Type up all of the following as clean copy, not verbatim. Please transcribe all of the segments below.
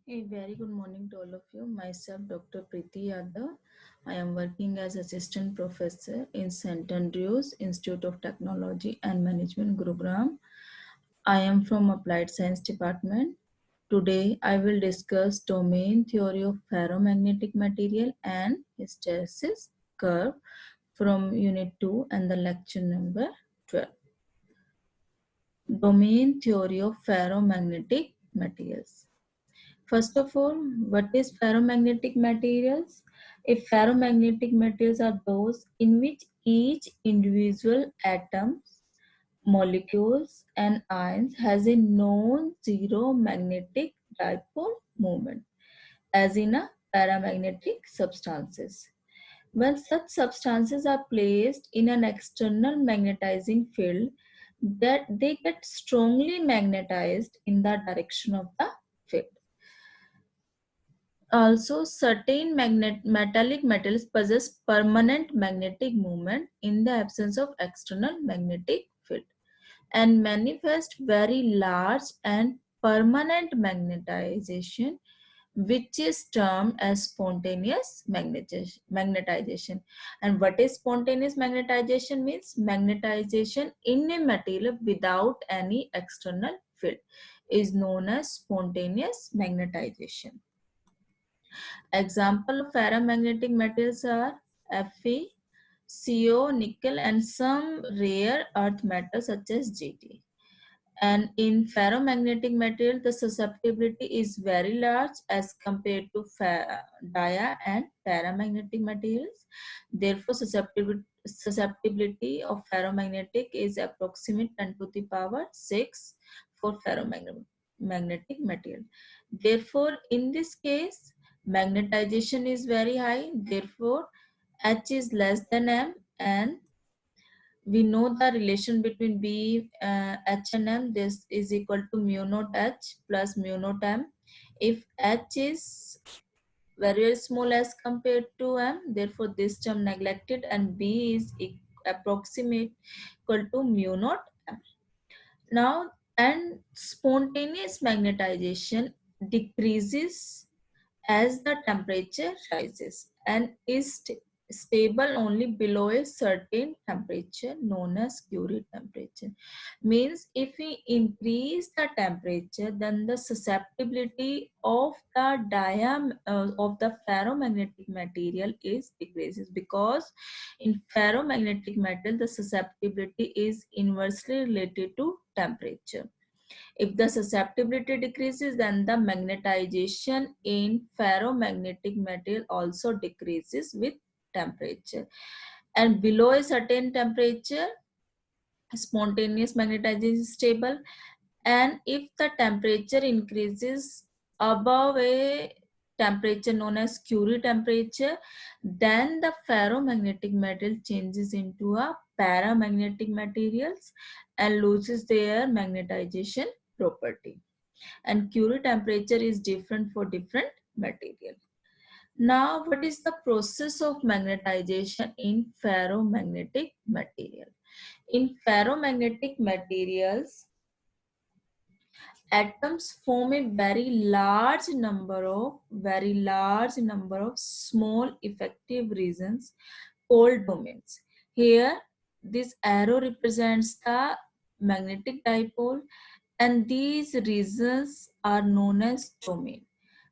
A very good morning to all of you. Myself, Dr. Preeti Yadav. I am working as assistant professor in St. Andrews Institute of Technology and Management, Gurugram. I am from Applied Science Department. Today, I will discuss domain theory of ferromagnetic material and hysteresis curve from Unit 2 and the lecture number 12. Domain theory of ferromagnetic materials. First of all, what is ferromagnetic materials? If ferromagnetic materials are those in which each individual atom, molecules, and ions has a non-zero magnetic dipole moment, as in a paramagnetic substances. When such substances are placed in an external magnetizing field, that they get strongly magnetized in the direction of the field. Also, certain metallic metals possess permanent magnetic moment in the absence of external magnetic field and manifest very large and permanent magnetization, which is termed as spontaneous magnetization. And what is spontaneous magnetization means? Magnetization in a material without any external field is known as spontaneous magnetization. Example of ferromagnetic metals are Fe, CO, nickel, and some rare earth metals such as Gt. And in ferromagnetic material, the susceptibility is very large as compared to dia and paramagnetic materials. Therefore, susceptibility of ferromagnetic is approximate 10 to the power 6 for ferromagnetic material. Therefore, in this case, magnetization is very high. Therefore, H is less than M, and we know the relation between H and M. This is equal to mu naught H plus mu naught M. If H is very small as compared to M, therefore this term neglected, and B is approximate equal to mu naught M. Now, and spontaneous magnetization decreases as the temperature rises and is stable only below a certain temperature known as Curie temperature. Means if we increase the temperature, then the susceptibility of the of the ferromagnetic material is decreases, because in ferromagnetic metal the susceptibility is inversely related to temperature. If the susceptibility decreases, then the magnetization in ferromagnetic material also decreases with temperature. And below a certain temperature, spontaneous magnetization is stable. And if the temperature increases above a temperature known as Curie temperature, then the ferromagnetic metal changes into a paramagnetic materials and loses their magnetization property. And Curie temperature is different for different material. Now, what is the process of magnetization in ferromagnetic material? In ferromagnetic materials, atoms form a very large number of small effective regions called domains. Here, this arrow represents the magnetic dipole, and these regions are known as domain.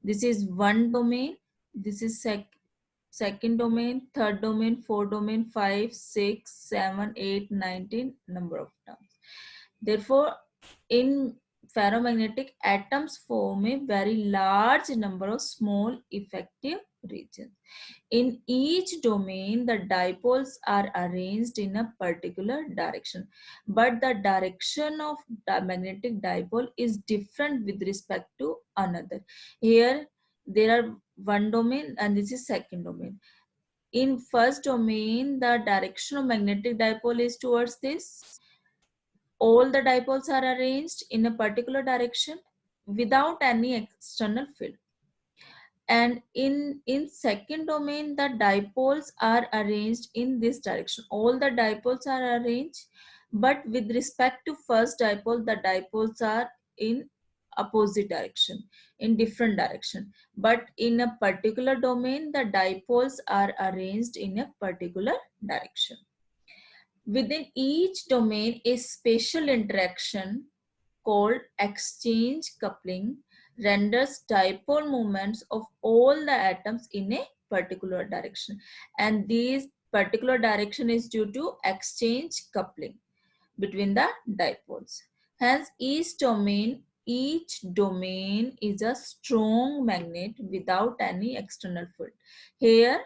This is one domain, this is second domain, third domain, fourth domain, 5, 6, 7, 8, 19 number of terms. Therefore, in ferromagnetic, atoms form a very large number of small effective regions. In each domain, the dipoles are arranged in a particular direction, but the direction of the magnetic dipole is different with respect to another. Here, there are one domain and this is second domain. In first domain, the direction of magnetic dipole is towards this. All the dipoles are arranged in a particular direction without any external field. And in second domain, the dipoles are arranged in this direction. All the dipoles are arranged, but with respect to first dipole, the dipoles are in opposite direction, in different direction. But in a particular domain, the dipoles are arranged in a particular direction. Within each domain, a special interaction called exchange coupling renders dipole moments of all the atoms in a particular direction, and this particular direction is due to exchange coupling between the dipoles. Hence, each domain is a strong magnet without any external field. Here,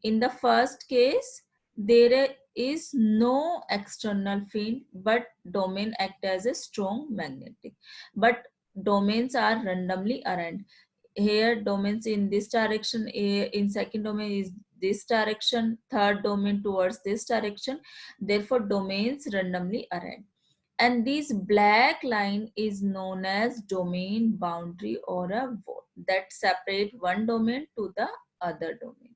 in the first case, there is no external field, but domain act as a strong magnetic. But domains are randomly arranged. Here, domains in this direction, in second domain is this direction, third domain towards this direction. Therefore, domains randomly arranged. And this black line is known as domain boundary or a wall that separate one domain to the other domain.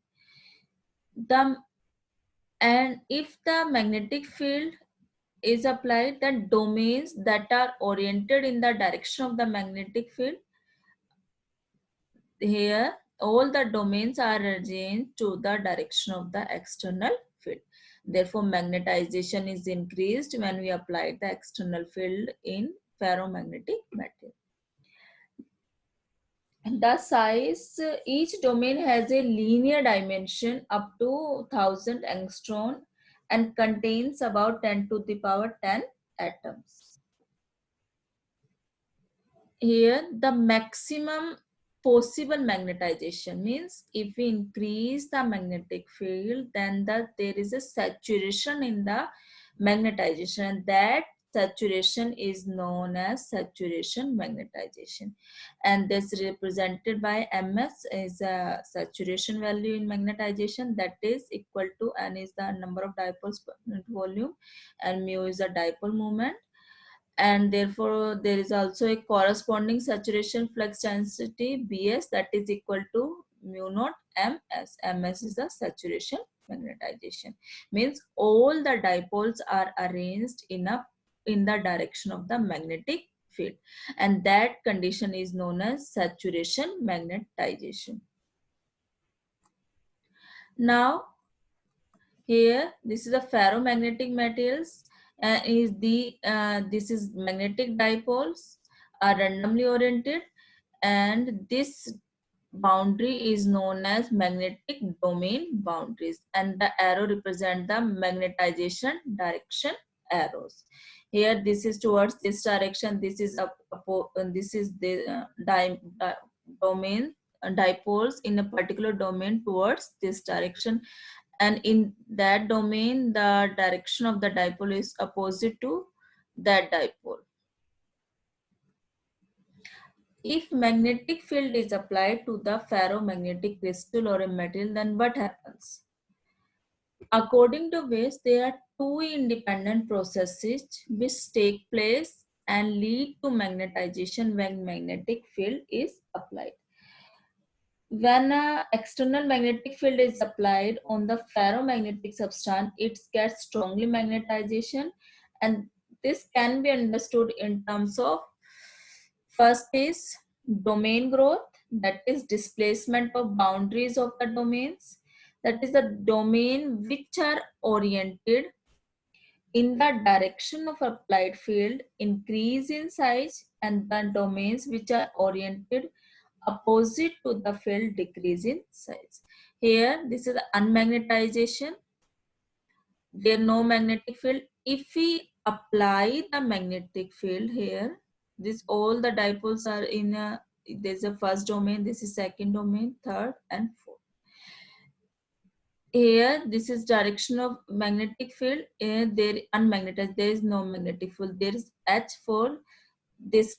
And if the magnetic field is applied, then domains that are oriented in the direction of the magnetic field, here all the domains are arranged to the direction of the external field. Therefore, magnetization is increased when we apply the external field in ferromagnetic material. The size, each domain has a linear dimension up to 1000 angstrom and contains about 10 to the power 10 atoms. Here, the maximum possible magnetization means if we increase the magnetic field, then there is a saturation in the magnetization. That saturation is known as saturation magnetization, and this represented by ms is a saturation value in magnetization, that is equal to n is the number of dipoles per unit volume and mu is the dipole moment, and therefore there is also a corresponding saturation flux density Bs, that is equal to mu naught ms. Ms is the saturation magnetization, means all the dipoles are arranged in the direction of the magnetic field, and that condition is known as saturation magnetization. Now here this is a ferromagnetic materials, this is magnetic dipoles are randomly oriented, and this boundary is known as magnetic domain boundaries, and the arrow represent the magnetization direction arrows. Here this is towards this direction, this is this is the domain dipoles in a particular domain towards this direction, and in that domain the direction of the dipole is opposite to that dipole. If magnetic field is applied to the ferromagnetic crystal or a metal, then what happens? According to Weiss, there are two independent processes which take place and lead to magnetization when magnetic field is applied. When an external magnetic field is applied on the ferromagnetic substance, it gets strongly magnetization, and this can be understood in terms of first is domain growth, that is displacement of boundaries of the domains, that is the domain which are oriented in the direction of applied field increase in size, and the domains which are oriented opposite to the field decrease in size. Here this is unmagnetization, there no magnetic field. If we apply the magnetic field here, this all the dipoles are in a, there's a first domain, this is second domain, third and fourth. Here this is direction of magnetic field, here there unmagnetized, there is no magnetic field, there is H for this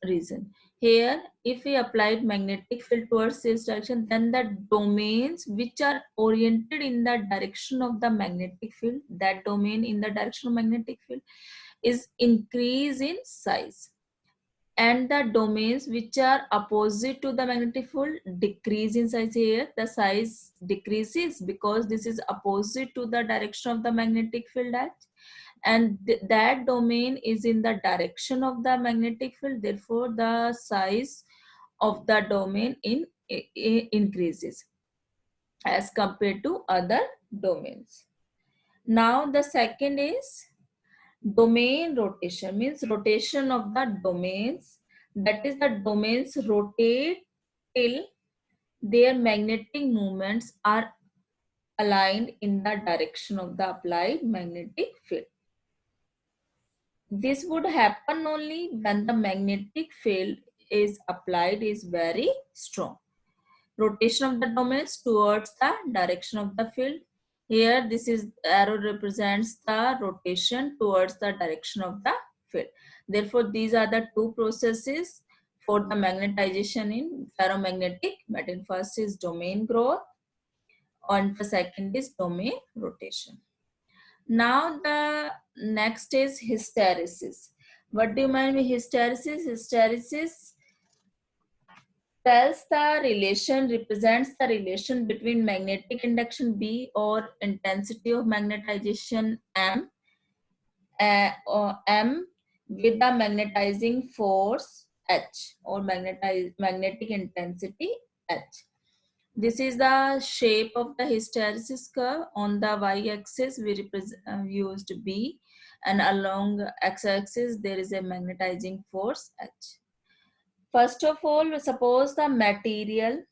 reason. Here if we applied magnetic field towards this direction, then the domains which are oriented in the direction of the magnetic field, that domain in the direction of magnetic field is increase in size, and the domains which are opposite to the magnetic field decrease in size. Here the size decreases because this is opposite to the direction of the magnetic field H, and that domain is in the direction of the magnetic field. Therefore, the size of the domain increases as compared to other domains. Now, the second is domain rotation, means rotation of the domains. That is, the domains rotate till their magnetic moments are aligned in the direction of the applied magnetic field. This would happen only when the magnetic field is applied is very strong. Rotation of the domains towards the direction of the field. Here, this is arrow represents the rotation towards the direction of the field. Therefore, these are the two processes for the magnetization in ferromagnetic material. First is domain growth, and the second is domain rotation. Now the next is hysteresis. What do you mean by hysteresis? Hysteresis tells the relation, represents the relation between magnetic induction B or intensity of magnetization M, or M with the magnetizing force H or magnetic intensity H. This is the shape of the hysteresis curve. On the y-axis, we used B, and along x-axis, there is a magnetizing force H. First of all, suppose the material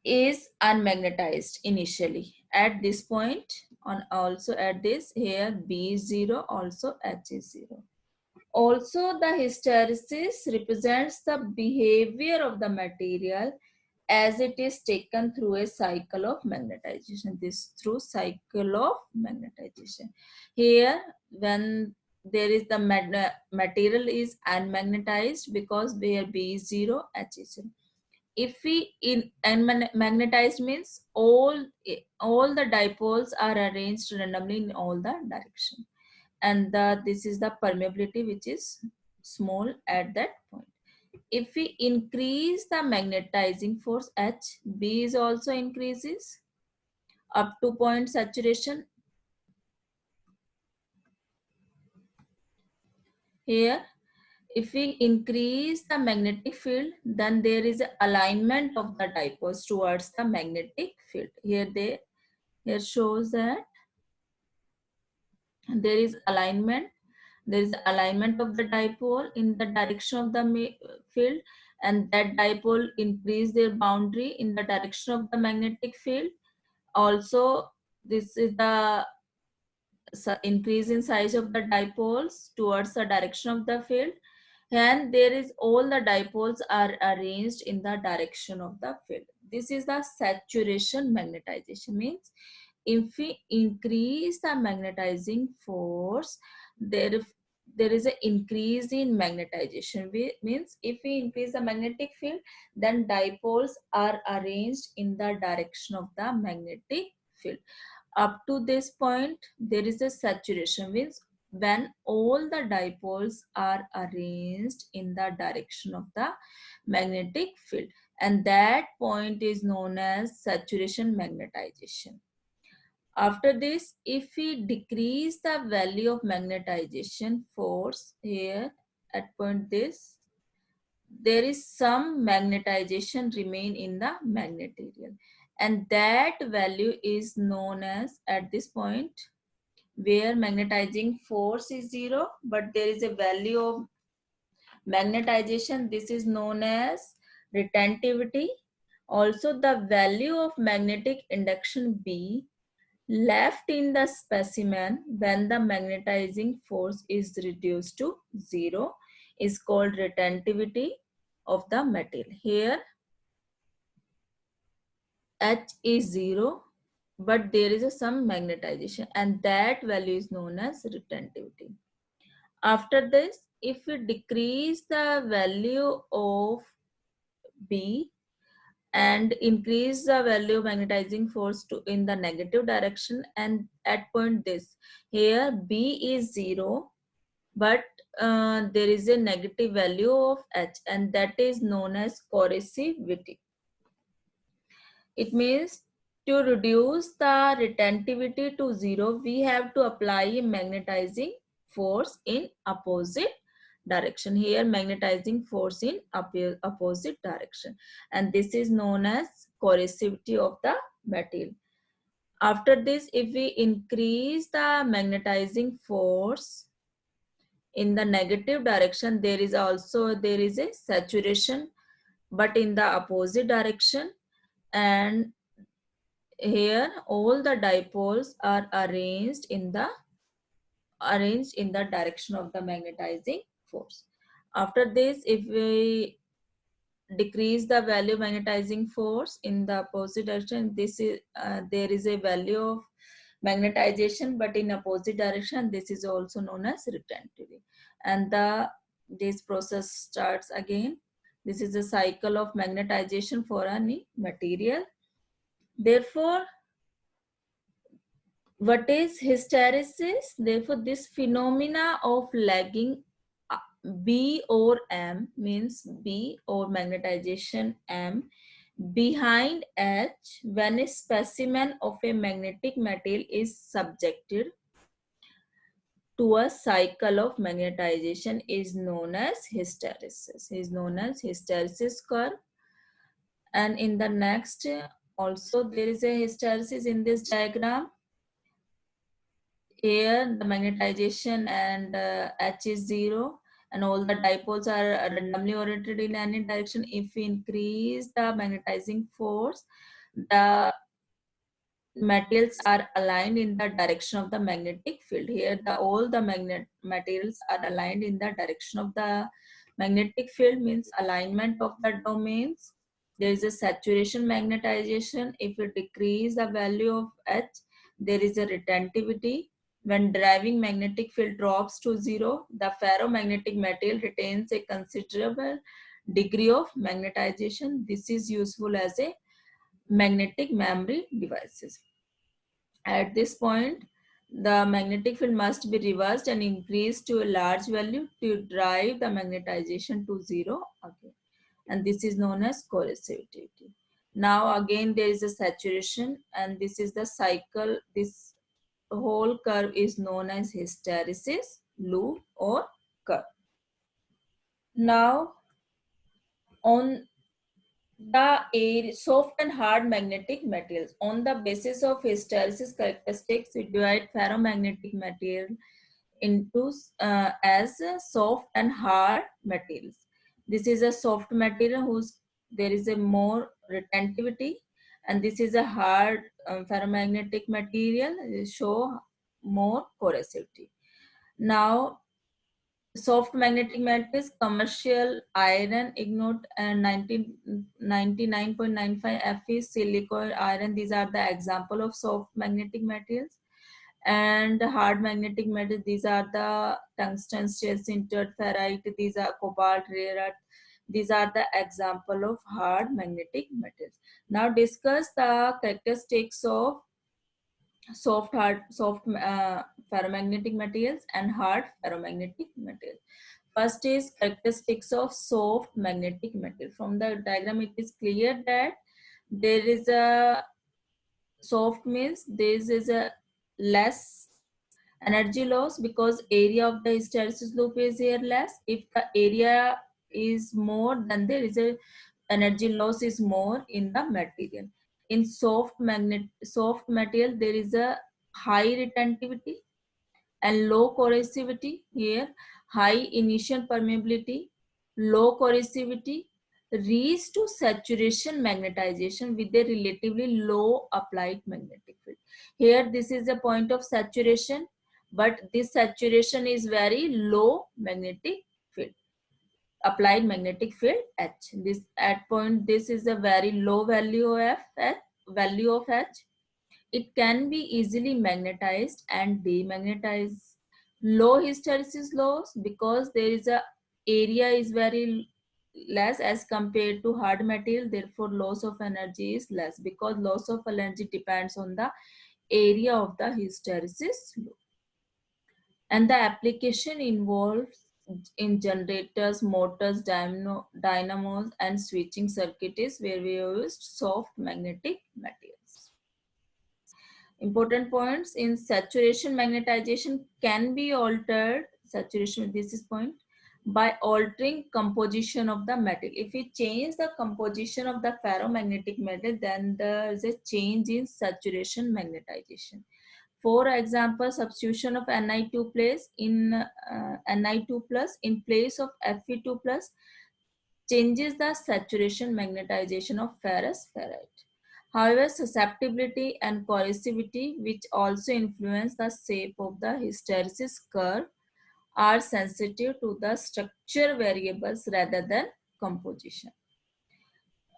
is unmagnetized initially at this point, on also at this here B is 0, also H is 0. Also, the hysteresis represents the behavior of the material as it is taken through a cycle of magnetization. This through cycle of magnetization. Here, when there is the material is unmagnetized, because where B is 0, H is 0. If we magnetized means all the dipoles are arranged randomly in all the direction, and this is the permeability which is small at that point. If we increase the magnetizing force H, B is also increases up to point saturation. Here, if we increase the magnetic field, then there is an alignment of the dipoles towards the magnetic field. Here shows that there is alignment. There is alignment of the dipole in the direction of the field, and that dipole increase their boundary in the direction of the magnetic field. Also, this is the increase in size of the dipoles towards the direction of the field, and there is all the dipoles are arranged in the direction of the field. This is the saturation magnetization, means if we increase the magnetizing force, there is an increase in magnetization. Means if we increase the magnetic field, then dipoles are arranged in the direction of the magnetic field. Up to this point, there is a saturation, means when all the dipoles are arranged in the direction of the magnetic field, and that point is known as saturation magnetization. After this, if we decrease the value of magnetization force here at point this, there is some magnetization remain in the material, and that value is known as, at this point where magnetizing force is 0, but there is a value of magnetization, this is known as retentivity. Also, the value of magnetic induction B left in the specimen when the magnetizing force is reduced to 0 is called retentivity of the material. Here H is 0, but there is some magnetization, and that value is known as retentivity. After this, if we decrease the value of B and increase the value of magnetizing force to in the negative direction, and at point this, here B is 0, but there is a negative value of H, and that is known as corrosivity. It means to reduce the retentivity to zero, we have to apply a magnetizing force in opposite direction. Here, magnetizing force in opposite direction, and this is known as corrosivity of the material. After this, if we increase the magnetizing force in the negative direction, there is a saturation, but in the opposite direction. And here all the dipoles are arranged in the direction of the magnetizing force. After this, if we decrease the value of magnetizing force in the opposite direction, this is there is a value of magnetization, but in opposite direction. This is also known as retentivity, and this process starts again. This is a cycle of magnetization for any material. Therefore, what is hysteresis? Therefore, this phenomena of lagging B or M, means B or magnetization M, behind H when a specimen of a magnetic material is subjected to a cycle of magnetization is known as hysteresis curve. And in the next, also there is a hysteresis in this diagram. Here the magnetization and H is 0, and all the dipoles are randomly oriented in any direction. If we increase the magnetizing force, the materials are aligned in the direction of the magnetic field. Here all the materials are aligned in the direction of the magnetic field, means alignment of the domains. There is a saturation magnetization. If we decrease the value of H, there is a retentivity. When driving magnetic field drops to 0, the ferromagnetic material retains a considerable degree of magnetization. This is useful as a magnetic memory devices. At this point, the magnetic field must be reversed and increased to a large value to drive the magnetization to 0 again. And this is known as corrosivity. Now again there is a saturation, and this is the cycle. This whole curve is known as hysteresis loop or curve. Now on the soft and hard magnetic materials. On the basis of hysteresis characteristics, we divide ferromagnetic material into as soft and hard materials. This is a soft material whose there is a more retentivity, and this is a hard ferromagnetic material show more corrosivity. Now soft magnetic materials, commercial iron, ignite, and 99.95 Fe, silicon, iron. These are the example of soft magnetic materials. And hard magnetic metals, these are the tungsten, steel, sintered, ferrite. These are cobalt, rare earth. These are the example of hard magnetic metals. Now discuss the characteristics of soft ferromagnetic materials and hard ferromagnetic materials. First is characteristics of soft magnetic material. From the diagram, it is clear that there is a soft means this is a less energy loss, because area of the hysteresis loop is here less. If the area is more, then there is a energy loss is more in the material. In soft material, there is a high retentivity and low corrosivity. Here high initial permeability, low corrosivity, reach to saturation magnetization with a relatively low applied magnetic field. Here this is a point of saturation, but this saturation is very low magnetic field, applied magnetic field H. This at point, this is a very low value of H. It can be easily magnetized and demagnetized. Low hysteresis loss, because there is a area is very less as compared to hard material, therefore loss of energy is less, because loss of energy depends on the area of the hysteresis loop. And the application involves in generators, motors, dynamos, and switching circuits where we used soft magnetic materials. Important points in saturation magnetization can be altered, saturation, this is point, by altering composition of the metal. If we change the composition of the ferromagnetic metal, then there is a change in saturation magnetization. For example, substitution of Ni2 plus Ni2 plus in place of Fe2 plus changes the saturation magnetization of ferrous ferrite. However, susceptibility and corrosivity, which also influence the shape of the hysteresis curve, are sensitive to the structure variables rather than composition.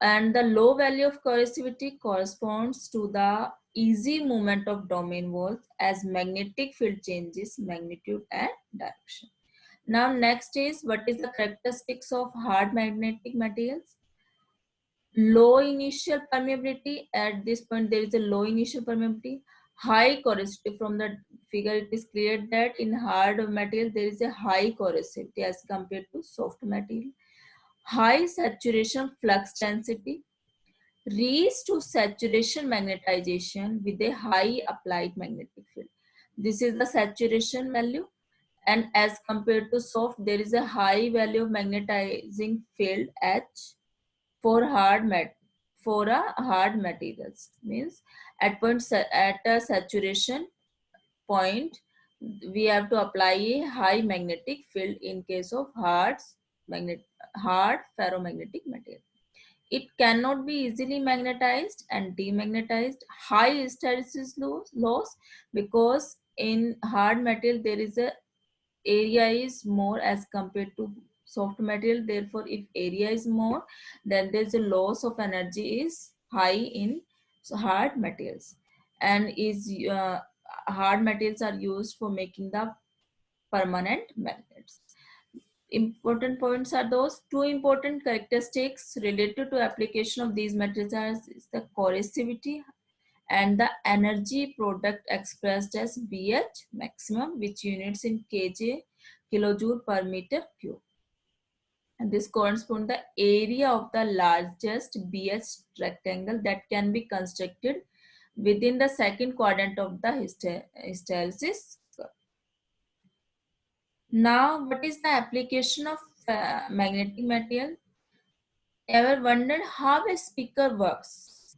And the low value of corrosivity corresponds to the easy movement of domain walls as magnetic field changes magnitude and direction. Now next is, what is the characteristics of hard magnetic materials? Low initial permeability. At this point there is a low initial permeability. High corrosivity. From the figure it is clear that in hard material there is a high corrosivity as compared to soft material. High saturation flux density. Reach to saturation magnetization with a high applied magnetic field. This is the saturation value, and as compared to soft there is a high value of magnetizing field H for hard materials. Means at a saturation point we have to apply a high magnetic field in case of hard ferromagnetic material. It cannot be easily magnetized and demagnetized. High hysteresis loss, because in hard material there is a area is more as compared to soft material. Therefore, if area is more, then there's a loss of energy is high in hard materials, and hard materials are used for making the permanent magnets. Important points are those. Two important characteristics related to application of these materials is the corrosivity and the energy product expressed as BH maximum, which units in kJ, kilojoule per meter cube. And this corresponds to the area of the largest BH rectangle that can be constructed within the second quadrant of the hysteresis curve. Now, what is the application of magnetic material? Ever wondered how a speaker works?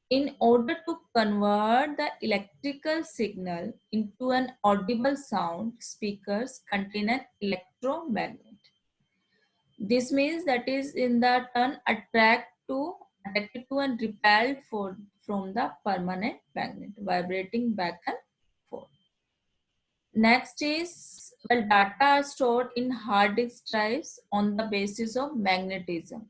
In order to convert the electrical signal into an audible sound, speakers contain an electromagnet. This means that is in the turn attracted to and repelled from the permanent magnet, vibrating back and forth. Next is, well, data are stored in hard disk drives on the basis of magnetism.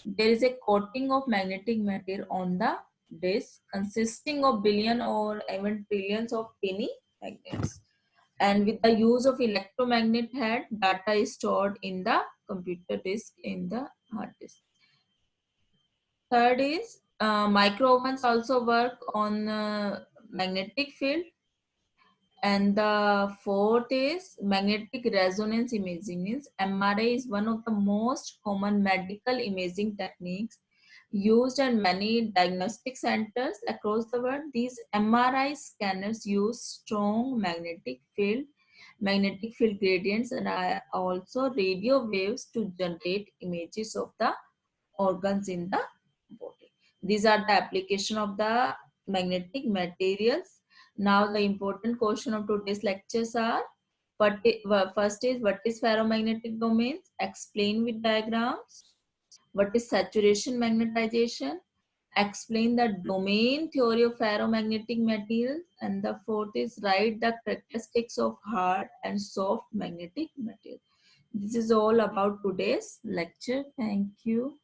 There is a coating of magnetic material on the disk consisting of billion or even trillions of tiny magnets. And with the use of electromagnet head, data is stored in the computer disk in the hard disk. Third is, micro ovens also work on magnetic field. And the fourth is magnetic resonance imaging. Means MRI is one of the most common medical imaging techniques used in many diagnostic centers across the world. These MRI scanners use strong magnetic field gradients, and also radio waves to generate images of the organs in the body. These are the application of the magnetic materials. Now the important question of today's lectures are, first is, what is ferromagnetic domains? Explain with diagrams. What is saturation magnetization? Explain the domain theory of ferromagnetic materials. And the fourth is, write the characteristics of hard and soft magnetic material. This is all about today's lecture. Thank you.